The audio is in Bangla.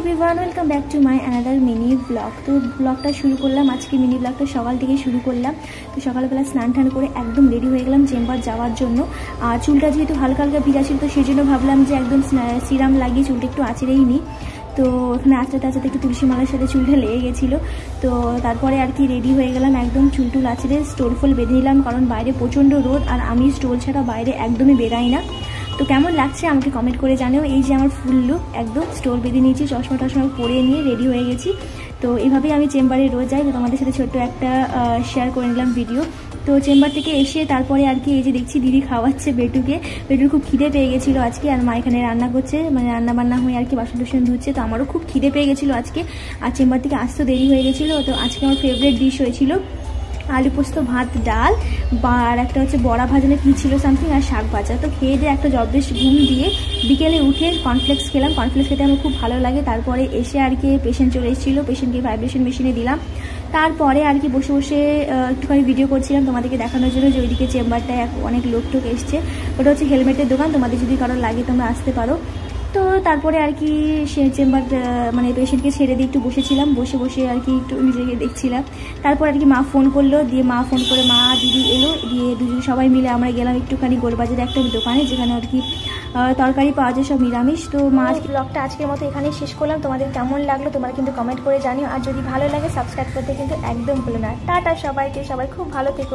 Everyone, welcome back to my another mini blog. তো ব্লগটা শুরু করলাম, আজকে মিনি ব্লগটা সকাল থেকে শুরু করলাম। তো সকালবেলা স্নান টান করে একদম রেডি হয়ে গেলাম চেম্বার যাওয়ার জন্য। আর চুলটা যেহেতু হালকা হালকা ভিজা ছিল, তো সেই জন্য ভাবলাম যে একদম সিরাম লাগিয়ে চুলটা একটু আঁচড়েই নিই। তো ওখানে আঁচড়াতে আঁচড়াতে একটু তুলসী মালার সাথে চুলটা লেগে গেছিলো। তো তারপরে আর কি রেডি হয়ে গেলাম, একদম চুল টুল আঁচড়ে স্টোল ফোল বেঁধে নিলাম, কারণ বাইরে প্রচণ্ড রোদ আর আমি স্টোল ছাড়া বাইরে একদমই বেরাই না। তো কেমন লাগছে আমাকে কমেন্ট করে জানিও। এই যে আমার ফুল লুক, একদম স্টোল বেঁধে নিয়েছি, চশমা টশমা পরে নিয়ে রেডি হয়ে গেছি। তো এইভাবেই আমি চেম্বারে রোজ যাই। তো তোমাদের সাথে ছোট্ট একটা শেয়ার করে নিলাম ভিডিও। তো চেম্বার থেকে এসে তারপরে আর কি এই যে দেখছি দিদি খাওয়াচ্ছে বেটুকে। বেটুর খুব খিদে পেয়ে গেছিলো আজকে, আর মা এখানে রান্না করছে, মানে রান্না বান্না হয়ে আর কি বাসন টাসন ধুচ্ছে। তো আমারও খুব খিদে পেয়ে গেছিলো আজকে, আর চেম্বার থেকে আসতে দেরি হয়ে গেছিলো। তো আজকে আমার ফেভারিট ডিশ হয়েছিল আলু পোস্ত, ভাত, ডাল, আর একটা হচ্ছে বড়া ভাজানো কী ছিল সামথিং, আর শাক ভাজা। তো খেয়ে দিয়ে একটা জব্বেশ ঘুম দিয়ে বিকেলে উঠে কর্নফ্লেক্স খেলাম। কর্নফ্লেক্স খেতে আমার খুব ভালো লাগে। তারপরে এসে আর কি পেশেন্ট চলে এসেছিলো, পেশেন্টকে ভাইব্রেশন মেশিনে দিলাম। তারপরে আর কি বসে বসে একটুখানি ভিডিও করছিলাম তোমাদেরকে দেখানোর জন্য যে ওইদিকে চেম্বারটায় অনেক লোক টোক এসছে। ওটা হচ্ছে হেলমেটের দোকান, তোমাদের যদি কারো লাগে তোমরা আসতে পারো। তো তারপরে আর কি সে চেম্বার মানে পেশেন্টকে ছেড়ে দিয়ে একটু বসেছিলাম, বসে বসে আর কি একটু নিজেকে দেখছিলাম। তারপর আর কি মা ফোন করলো, দিয়ে মা ফোন করে মা দিদি এলো, দিয়ে দুজন সবাই মিলে আমরা গেলাম একটুখানি গোলবাজারে একটা দোকানে, যেখানে আর কি তরকারি পাওয়া যায় সব নিরামিষ। তো মা ব্লগটা আজকের মতো এখানেই শেষ করলাম। তোমাদের কেমন লাগলো তোমরা কিন্তু কমেন্ট করে জানিও, আর যদি ভালো লাগে সাবস্ক্রাইব করতে কিন্তু একদম ভুলো না। টাটা সবাইকে, সবাই খুব ভালো থেকো।